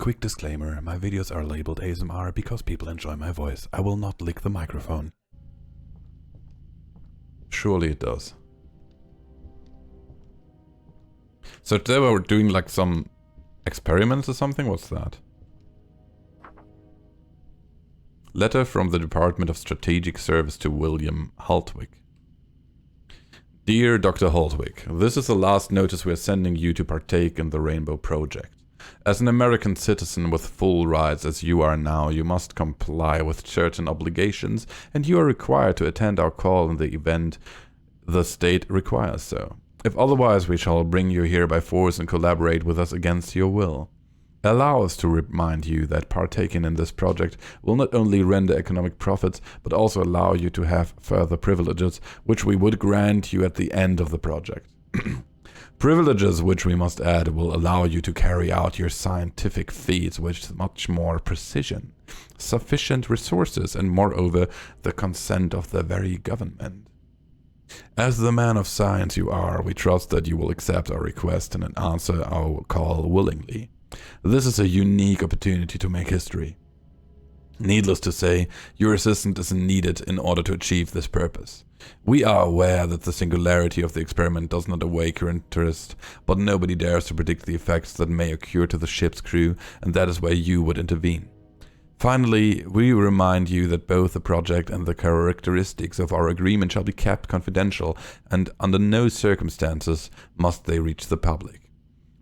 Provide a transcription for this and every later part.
Quick disclaimer, my videos are labeled ASMR because people enjoy my voice. I will not lick the microphone. Surely it does. So today we're doing like some experiments or something? What's that? Letter from the Department of Strategic Service to William Haltwig. Dear Dr. Haltwig, this is the last notice we are sending you to partake in the Rainbow Project. As an American citizen with full rights as you are now, you must comply with certain obligations, and you are required to attend our call in the event the state requires so. If otherwise, we shall bring you here by force and collaborate with us against your will. Allow us to remind you that partaking in this project will not only render economic profits, but also allow you to have further privileges, which we would grant you at the end of the project. Privileges which we must add will allow you to carry out your scientific feats with much more precision, sufficient resources, and moreover, the consent of the very government. As the man of science you are, we trust that you will accept our request and answer our call willingly. This is a unique opportunity to make history. Needless to say, your assistance is needed in order to achieve this purpose. We are aware that the singularity of the experiment does not awake your interest, but nobody dares to predict the effects that may occur to the ship's crew, and that is where you would intervene. Finally, we remind you that both the project and the characteristics of our agreement shall be kept confidential, and under no circumstances must they reach the public.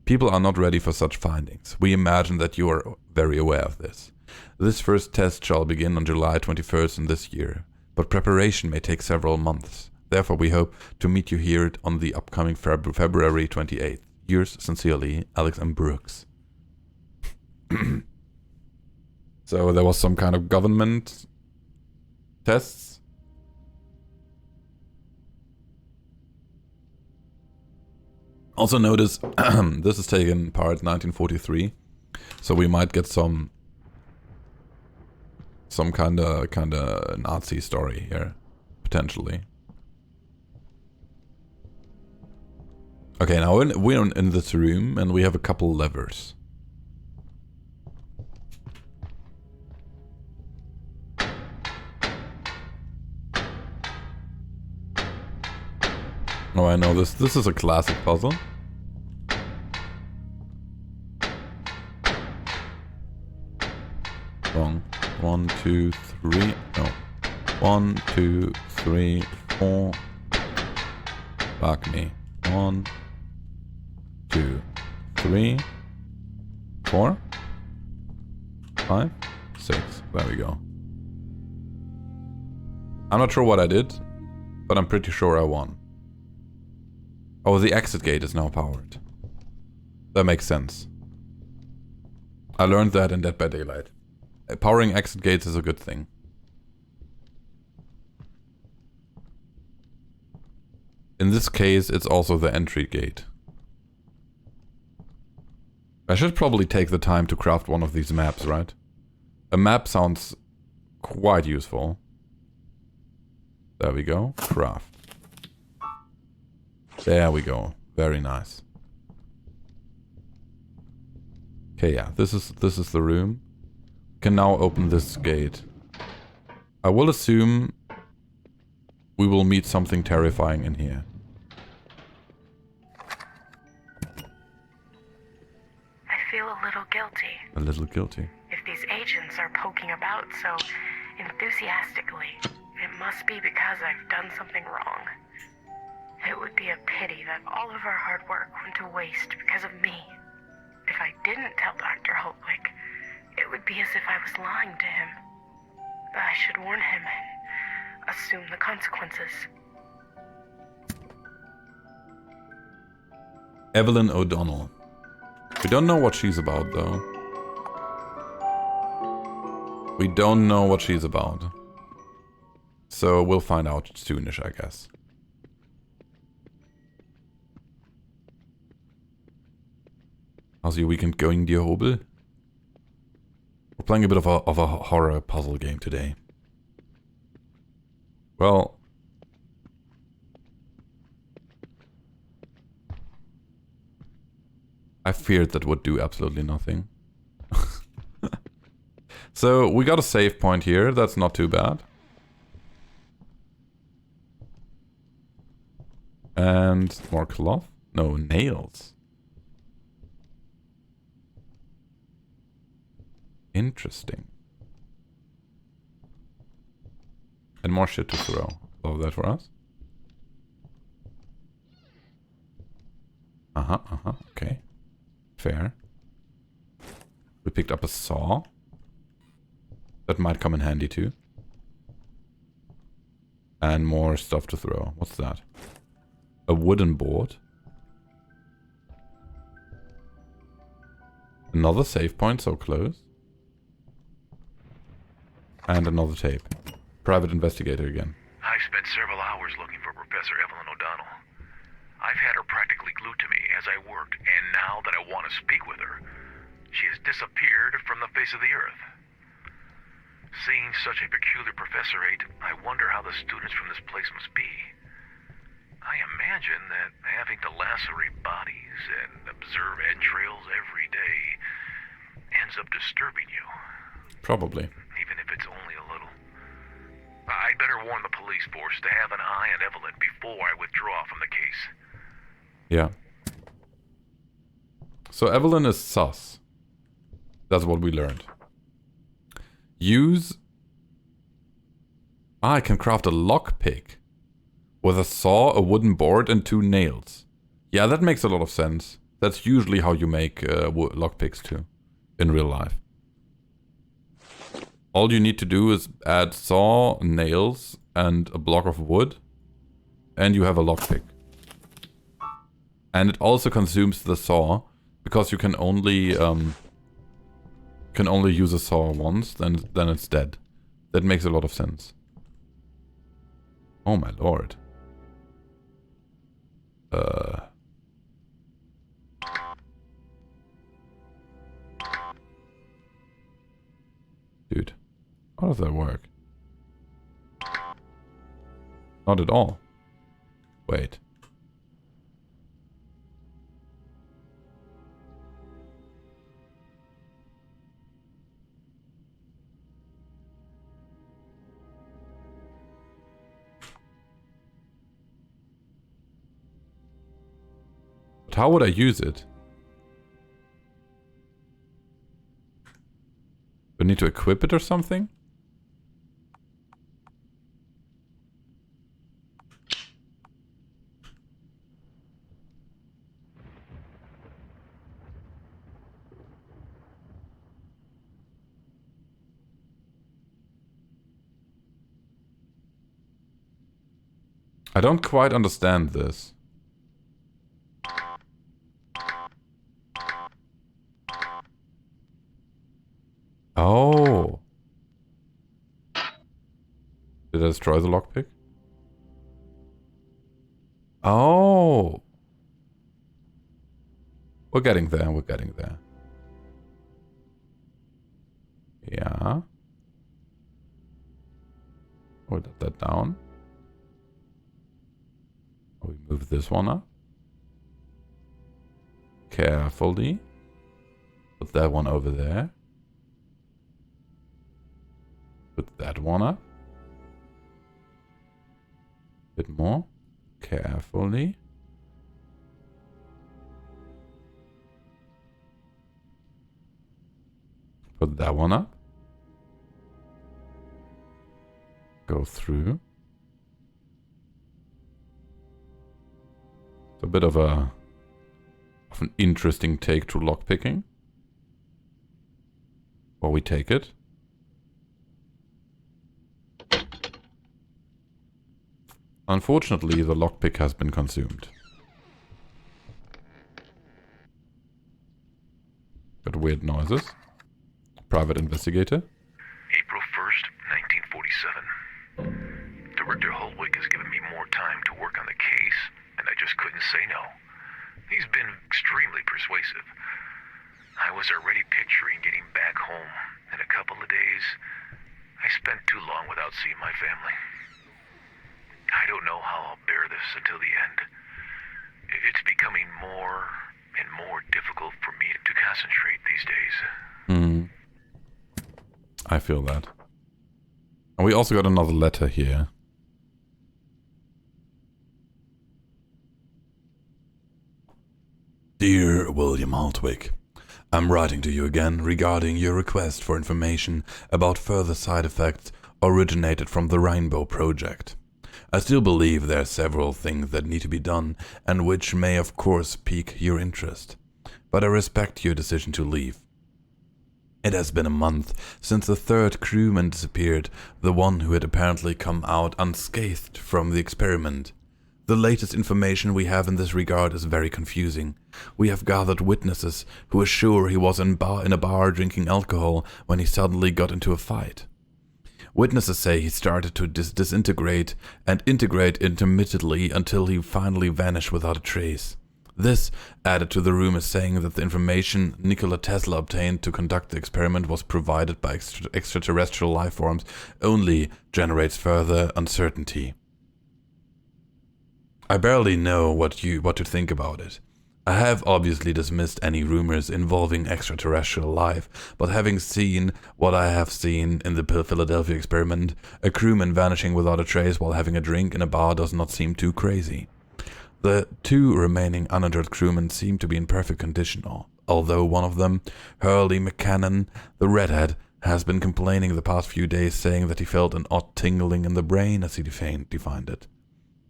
People are not ready for such findings. We imagine that you are very aware of this. This first test shall begin on July 21st in this year, but preparation may take several months. Therefore, we hope to meet you here on the upcoming February 28th. Yours sincerely, Alex M. Brooks. So there was some kind of government tests. Also notice, this is taken part 1943, so we might get some kind of Nazi story here, potentially. Okay, now we're in this room and we have a couple levers. Oh, I know this. This is a classic puzzle. Wrong. 1, 2, 3. No. 1, 2, 3, 4. Fuck me. 1, 2, 3, 4, 5, 6. There we go. I'm not sure what I did, but I'm pretty sure I won. Oh, the exit gate is now powered. That makes sense. I learned that in Dead by Daylight. Powering exit gates is a good thing. In this case, it's also the entry gate. I should probably take the time to craft one of these maps, right? A map sounds quite useful. There we go. Craft. There we go. Very nice. Okay, yeah, this is the room. Can now open this gate. I will assume we will meet something terrifying in here. I feel a little guilty. A little guilty. If these agents are poking about so enthusiastically, it must be because I've done something wrong. It would be a pity that all of our hard work went to waste because of me. If I didn't tell Dr. Holtwig, it would be as if I was lying to him. But I should warn him and assume the consequences. Evelyn O'Donnell. We don't know what she's about, though. We don't know what she's about. So we'll find out soonish, I guess. How's your weekend going, dear Hobel? We're playing a bit of a horror puzzle game today. Well, I feared that would do absolutely nothing. So we got a save point here. That's not too bad. And more cloth. No, nails. Interesting. And more shit to throw. Love that for us. Okay. Fair. We picked up a saw. That might come in handy too. And more stuff to throw. What's that? A wooden board. Another save point, so close. And another tape. Private investigator again. I've spent several hours looking for Professor Evelyn O'Donnell. I've had her practically glued to me as I worked, and now that I want to speak with her, she has disappeared from the face of the earth. Seeing such a peculiar professorate, I wonder how the students from this place must be. I imagine that having to lacerate bodies and observe entrails every day ends up disturbing you. Probably. Even if it's only a little. I'd better warn the police force to have an eye on Evelyn before I withdraw from the case. Yeah. So Evelyn is sus. That's what we learned. Use... I can craft a lockpick. With a saw, a wooden board, and 2 nails. Yeah, that makes a lot of sense. That's usually how you make lockpicks too. In real life. All you need to do is add saw, nails, and a block of wood. And you have a lockpick. And it also consumes the saw. Because you can only use a saw once, then it's dead. That makes a lot of sense. Oh my lord. Dude, how does that work? Not at all. Wait. But how would I use it? Do I need to equip it or something? I don't quite understand this. Oh. Did I destroy the lockpick? Oh. We're getting there, we're getting there. Yeah. We'll let that down. We move this one up. Carefully. Put that one over there. Put that one up. Bit more. Carefully. Put that one up. Go through. It's a bit of an interesting take to lockpicking. Well, we take it. Unfortunately, the lockpick has been consumed. Got weird noises. Private investigator. April 1st, 1947. Director Holwick has given me more time to work on the case, and I just couldn't say no. He's been extremely persuasive. I was already picturing getting back home. In a couple of days, I spent too long without seeing my family. I don't know how I'll bear this until the end. It's becoming more and more difficult for me to concentrate these days. I feel that. And we also got another letter here. Dear William Haltwig, I'm writing to you again regarding your request for information about further side effects originated from the Rainbow Project. I still believe there are several things that need to be done and which may of course pique your interest, but I respect your decision to leave. It has been a month since the third crewman disappeared, the one who had apparently come out unscathed from the experiment. The latest information we have in this regard is very confusing. We have gathered witnesses who assure he was in a bar drinking alcohol when he suddenly got into a fight. Witnesses say he started to disintegrate and integrate intermittently until he finally vanished without a trace. This, added to the rumors saying that the information Nikola Tesla obtained to conduct the experiment was provided by extraterrestrial life forms, only generates further uncertainty. I barely know what to think about it. I have obviously dismissed any rumors involving extraterrestrial life, but having seen what I have seen in the Philadelphia experiment, a crewman vanishing without a trace while having a drink in a bar does not seem too crazy. The two remaining uninjured crewmen seem to be in perfect condition, although one of them, Hurley McCannon, the redhead, has been complaining the past few days, saying that he felt an odd tingling in the brain, as he defined it.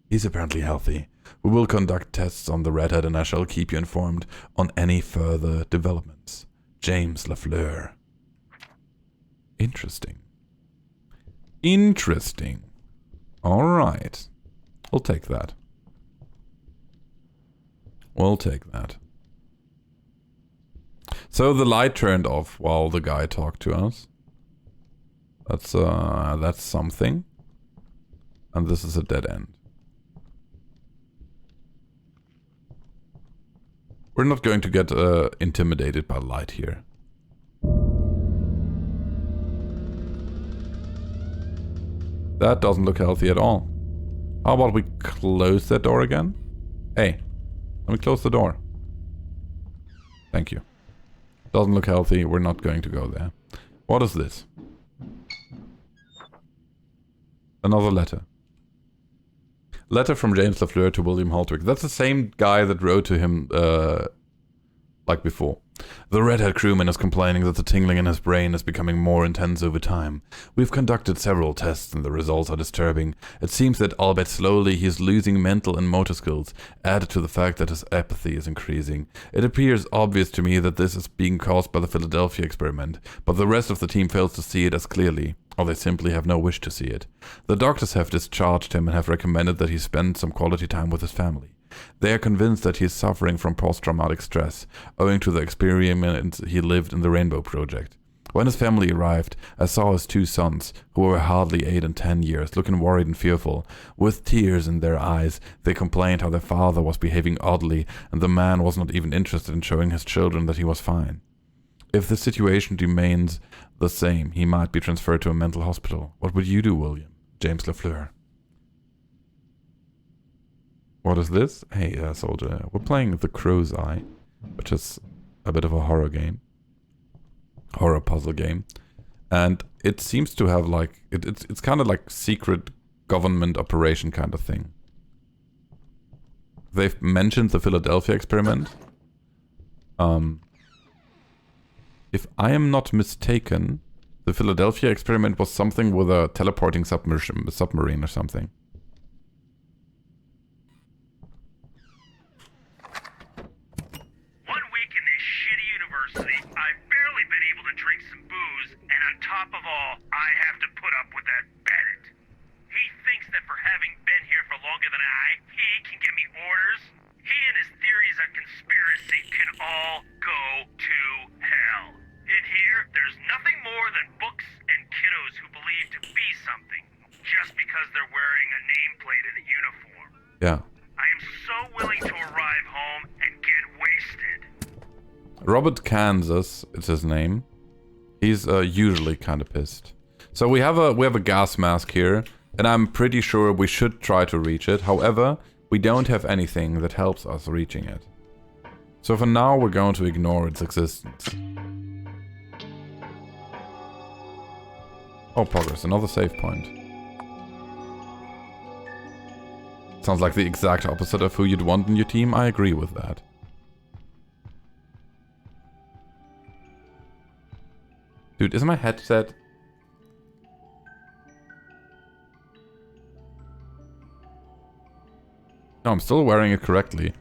He's apparently healthy. We will conduct tests on the redhead and I shall keep you informed on any further developments. James Lafleur. Interesting. Interesting. Alright. We'll take that. We'll take that. So the light turned off while the guy talked to us. That's something. And this is a dead end. We're not going to get intimidated by light here. That doesn't look healthy at all. How about we close that door again? Hey, let me close the door. Thank you. Doesn't look healthy. We're not going to go there. What is this? Another letter. Letter from James Lafleur to William Haltwig. That's the same guy that wrote to him like before. The redhead crewman is complaining that the tingling in his brain is becoming more intense over time. We've conducted several tests and the results are disturbing. It seems that, albeit slowly, he is losing mental and motor skills, added to the fact that his apathy is increasing. It appears obvious to me that this is being caused by the Philadelphia experiment, but the rest of the team fails to see it as clearly, or they simply have no wish to see it. The doctors have discharged him and have recommended that he spend some quality time with his family. They are convinced that he is suffering from post-traumatic stress, owing to the experiment he lived in the Rainbow Project. When his family arrived, I saw his two sons, who were hardly 8 and 10 years, looking worried and fearful. With tears in their eyes, they complained how their father was behaving oddly, and the man was not even interested in showing his children that he was fine. If the situation remains the same, he might be transferred to a mental hospital. What would you do, William? James Lafleur. What is this? Hey, soldier. We're playing The Crow's Eye, which is a bit of a horror game. Horror puzzle game. And it seems to have like... It's kind of like secret government operation kind of thing. They've mentioned the Philadelphia experiment. If I am not mistaken, the Philadelphia experiment was something with a teleporting submarine or something. I've barely been able to drink some booze, and on top of all, I have to put up with that Bennett. He thinks that for having been here for longer than he can give me orders. He and his theories on conspiracy can all go to hell. In here, there's nothing more than books and kiddos who believe to be something, just because they're wearing a nameplate and a uniform. Yeah. I am so willing to arrive home and get wasted. Robert Kansas is his name. He's usually kind of pissed. So we have a gas mask here, and I'm pretty sure we should try to reach it. However, we don't have anything that helps us reaching it. So for now, we're going to ignore its existence. Oh, progress. Another save point. Sounds like the exact opposite of who you'd want in your team. I agree with that. Dude, is my headset... No, I'm still wearing it correctly.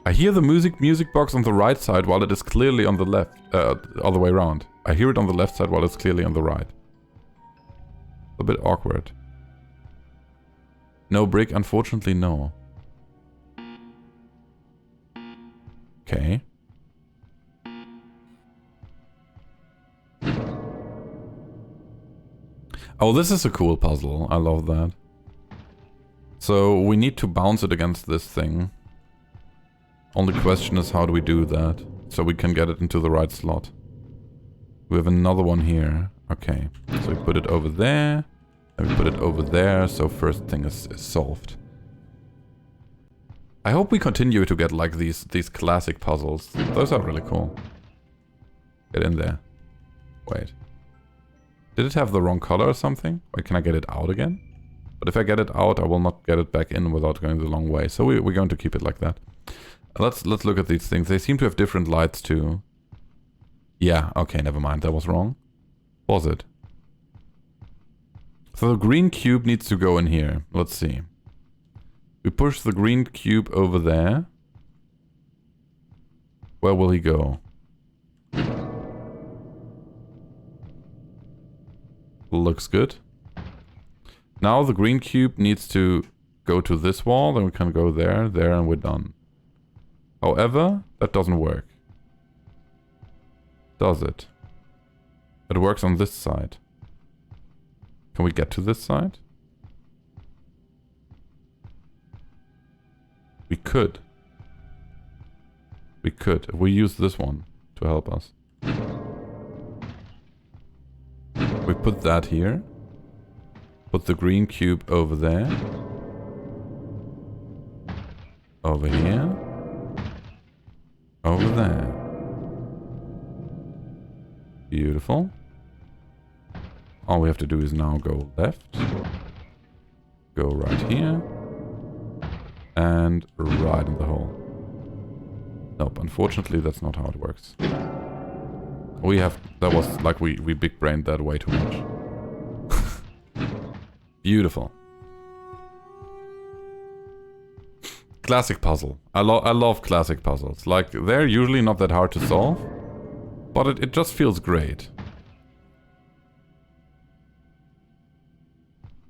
I hear the music box on the right side while it is clearly on the left. Other way around. I hear it on the left side while it's clearly on the right. A bit awkward. No brick? Unfortunately, no. Okay. Oh, this is a cool puzzle. I love that. So we need to bounce it against this thing. Only question is how do we do that? So we can get it into the right slot. We have another one here. Okay. So we put it over there. And we put it over there. So first thing is solved. I hope we continue to get like these classic puzzles. Those are really cool. Get in there. Wait. Did it have the wrong color or something? Wait, can I get it out again? But if I get it out, I will not get it back in without going the long way. So we're going to keep it like that. Let's look at these things. They seem to have different lights too. Yeah, okay, never mind. That was wrong. Was it? So the green cube needs to go in here. Let's see. We push the green cube over there. Where will he go? Looks good. Now the green cube needs to go to this wall, then we can go there, there, and we're done. However, that doesn't work. Does it? It works on this side. Can we get to this side? We could. We could. If we use this one to help us. We put that here. Put the green cube over there. Over here. Over there. Beautiful. All we have to do is now go left. Go right here. And right in the hole. Nope, unfortunately that's not how it works. That was like we big brained that way too much. Beautiful. Classic puzzle. I love classic puzzles. Like, they're usually not that hard to solve. But it just feels great.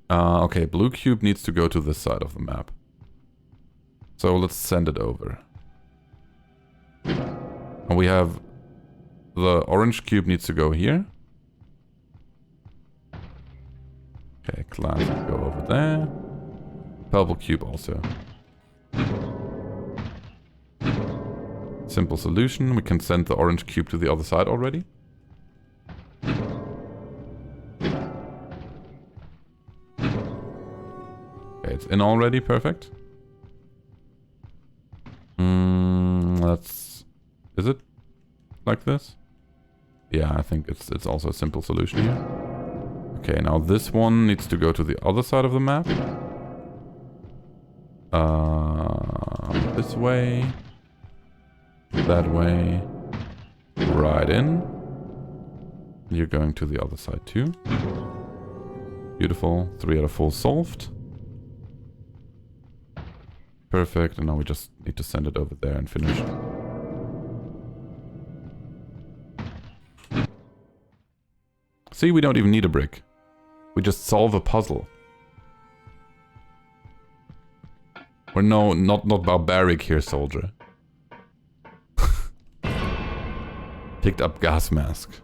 Okay, blue cube needs to go to this side of the map. So let's send it over. And we have... The orange cube needs to go here. Okay, classic, go over there. Purple cube also. Simple solution. We can send the orange cube to the other side already. Okay, it's in already. Perfect. Let's... Is it like this? Yeah, I think it's also a simple solution here. Okay, now this one needs to go to the other side of the map. This way. That way. Right in. You're going to the other side too. Beautiful. 3 out of 4 solved. Perfect. And now we just need to send it over there and finish. See, we don't even need a brick. We just solve a puzzle. We're not barbaric here, soldier. Picked up gas mask.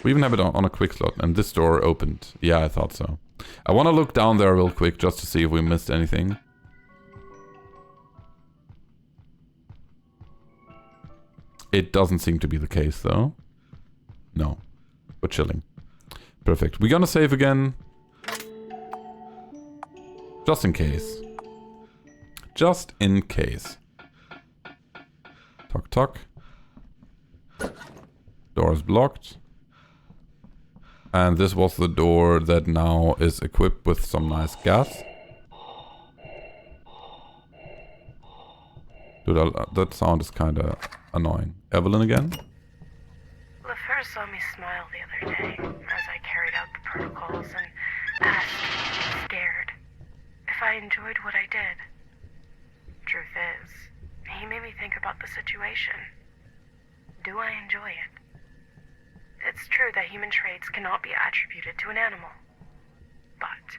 We even have it on a quick slot, and this door opened. Yeah, I thought so. I want to look down there real quick just to see if we missed anything. It doesn't seem to be the case, though. No. We're chilling. Perfect. We're gonna save again. Just in case. Just in case. Toc toc. Door is blocked. And this was the door that now is equipped with some nice gas. Dude, that sound is kinda annoying. Evelyn again? LaFleur saw me smile the other day as I carried out the protocols and asked, scared, if I enjoyed what I did. Truth is, he made me think about the situation. Do I enjoy it? It's true that human traits cannot be attributed to an animal. But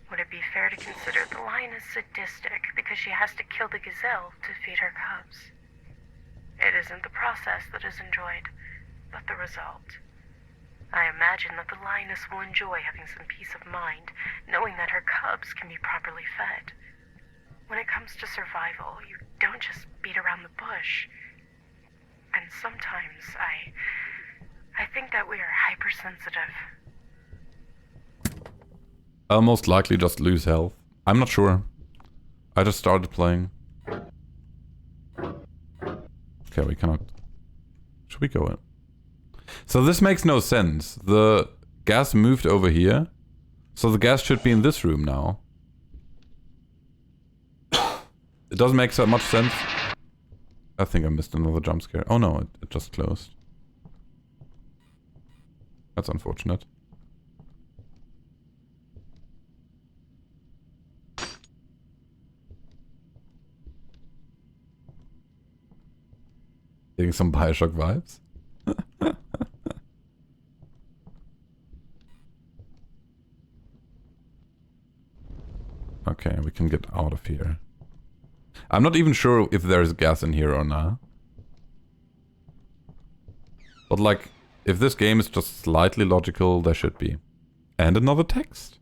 would it be fair to consider the lion is sadistic because she has to kill the gazelle to feed her cubs? It isn't the process that is enjoyed, but the result. I imagine that the lioness will enjoy having some peace of mind, knowing that her cubs can be properly fed. When it comes to survival, you don't just beat around the bush. And sometimes I think that we are hypersensitive. I'll most likely just lose health. I'm not sure. I just started playing. Okay, we cannot... Should we go in? So this makes no sense. The gas moved over here. So the gas should be in this room now. It doesn't make so much sense. I think I missed another jump scare. Oh no, it just closed. That's unfortunate. Getting some Bioshock vibes? Okay, we can get out of here. I'm not even sure if there's gas in here or not. But like, if this game is just slightly logical, there should be. And another text.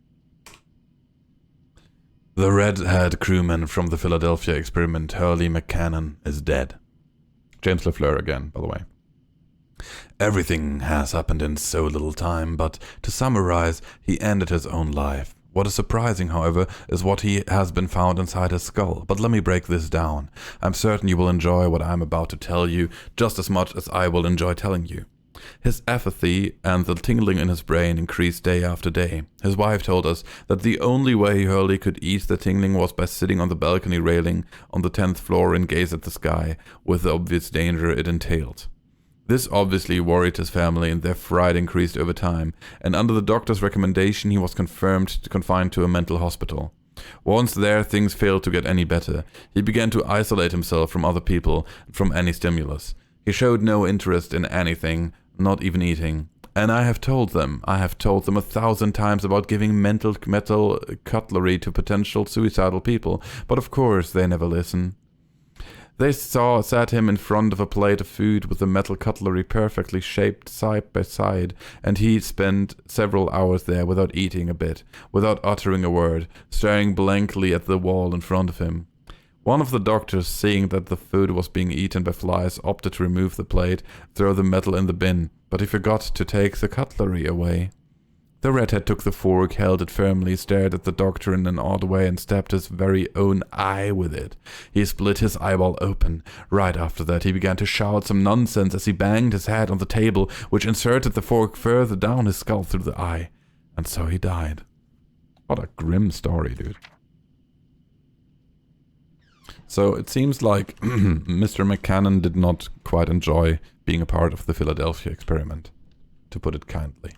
The red-haired crewman from the Philadelphia experiment, Hurley McCannon, is dead. James LaFleur again, by the way. Everything has happened in so little time, but to summarize, he ended his own life. What is surprising, however, is what he has been found inside his skull. But let me break this down. I'm certain you will enjoy what I'm about to tell you just as much as I will enjoy telling you. His apathy and the tingling in his brain increased day after day. His wife told us that the only way Hurley could ease the tingling was by sitting on the balcony railing on the 10th floor and gaze at the sky, with the obvious danger it entailed. This obviously worried his family, and their fright increased over time, and under the doctor's recommendation he was confined to a mental hospital. Once there, things failed to get any better. He began to isolate himself from other people and from any stimulus. He showed no interest in anything, not even eating. And I have told them 1,000 times about giving metal cutlery to potential suicidal people, but of course they never listen. They sat him in front of a plate of food with the metal cutlery perfectly shaped side by side, and he spent several hours there without eating a bit, without uttering a word, staring blankly at the wall in front of him. One of the doctors, seeing that the food was being eaten by flies, opted to remove the plate, throw the metal in the bin, but he forgot to take the cutlery away. The redhead took the fork, held it firmly, stared at the doctor in an odd way, and stabbed his very own eye with it. He split his eyeball open. Right after that, he began to shout some nonsense as he banged his head on the table, which inserted the fork further down his skull through the eye. And so he died. What a grim story, dude. So it seems like Mr. McCannon did not quite enjoy being a part of the Philadelphia experiment, to put it kindly.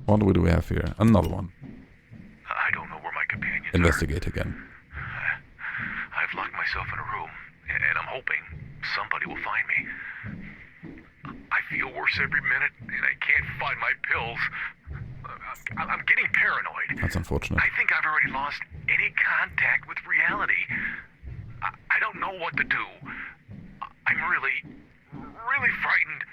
What do we have here? Another one. I don't know where my companions Investigate again. I've locked myself in a room, and I'm hoping somebody will find me. I feel worse every minute, and I can't find my pills. I'm getting paranoid. That's unfortunate. I think I've already lost any contact with reality. I don't know what to do. I'm really, really frightened.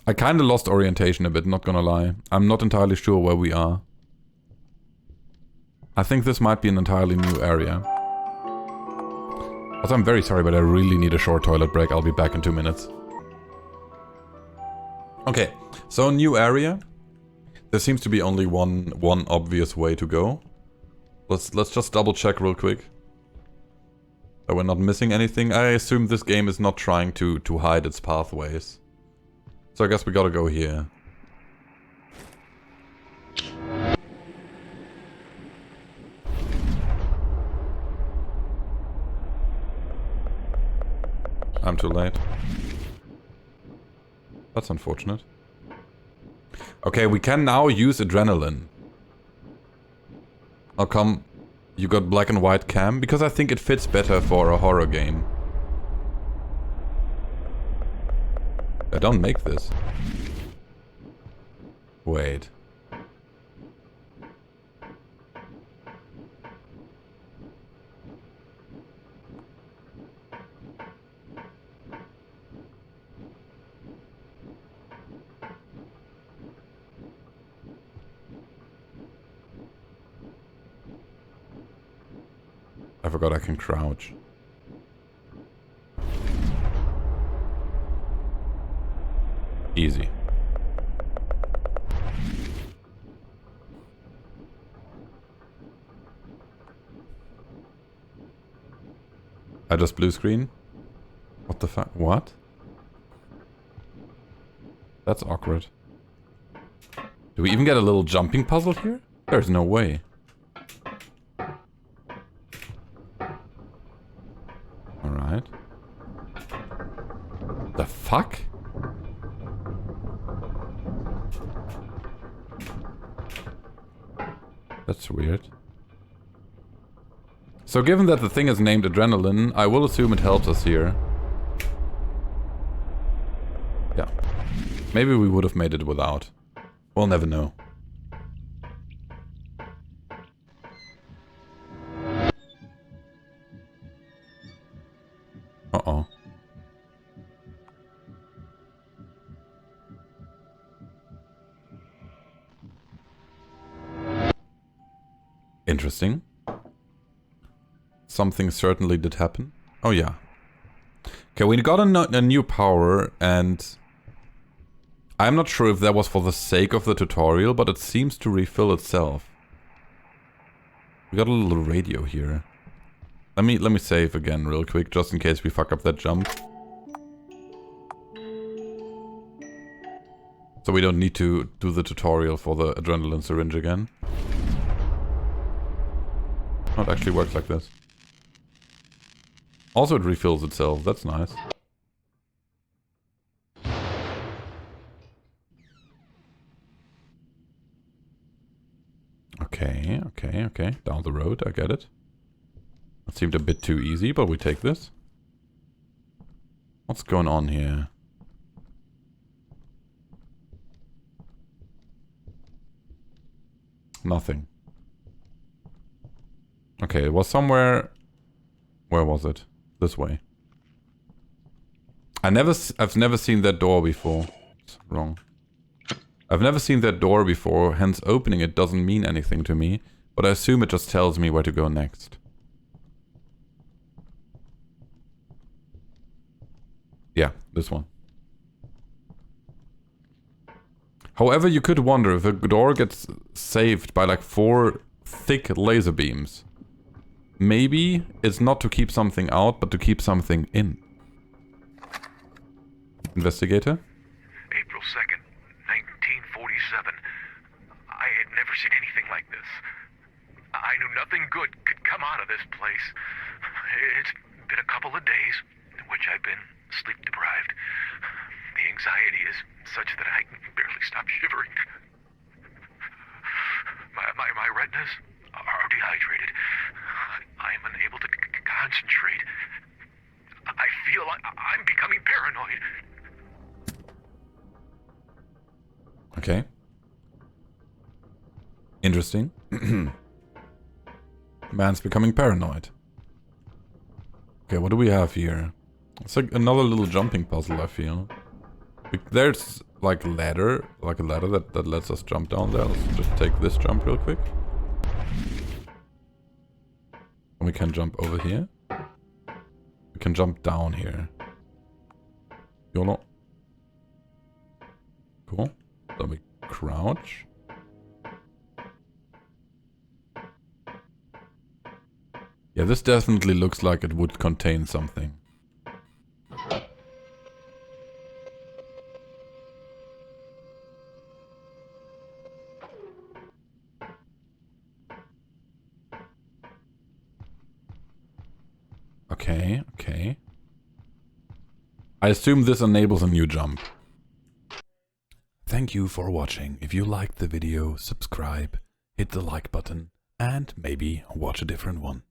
I kinda lost orientation a bit, not gonna lie. I'm not entirely sure where we are. I think this might be an entirely new area. Also, I'm very sorry, but I really need a short toilet break. I'll be back in 2 minutes. Okay, so new area. There seems to be only one obvious way to go. Let's just double check real quick. That we're not missing anything. I assume this game is not trying to hide its pathways. So I guess we gotta go here. I'm too late. That's unfortunate. Okay, we can now use adrenaline. How come you got black and white cam? Because I think it fits better for a horror game. I don't make this. Wait. I forgot I can crouch. Easy. I just blue screen? What the fuck? What? That's awkward. Do we even get a little jumping puzzle here? There's no way. Alright. The fuck? That's weird. So given that the thing is named Adrenaline, I will assume it helps us here. Yeah. Maybe we would have made it without. We'll never know. Uh-oh. Interesting. Something certainly did happen. Oh yeah. Okay, we got a new power, and I'm not sure if that was for the sake of the tutorial, but it seems to refill itself. We got a little radio here. Let me save again real quick, just in case we fuck up that jump. So we don't need to do the tutorial for the adrenaline syringe again. Oh, it actually works like this. Also, it refills itself. That's nice. Okay. Down the road, I get it. It seemed a bit too easy, but we take this. What's going on here? Nothing. Okay, it was somewhere... Where was it? This way. I've never seen that door before. It's wrong. I've never seen that door before, hence opening it doesn't mean anything to me, but I assume it just tells me where to go next. Yeah, this one. However, you could wonder if a door gets saved by like 4 thick laser beams. Maybe it's not to keep something out, but to keep something in. Investigator? April 2nd, 1947. I had never seen anything like this. I knew nothing good could come out of this place. It's been a couple of days in which I've been sleep deprived. The anxiety is such that I can barely stop shivering. My retinas are dehydrated. I'm unable to concentrate. I feel I'm becoming paranoid. Okay. Interesting. Man's becoming paranoid. Okay, what do we have here? It's like another little jumping puzzle, I feel. There's like a ladder that lets us jump down there. Let's just take this jump real quick. And we can jump over here. We can jump down here. YOLO. Cool. Then we crouch. Yeah, this definitely looks like it would contain something. Okay, okay. I assume this enables a new jump. Thank you for watching. If you liked the video, subscribe, hit the like button, and maybe watch a different one.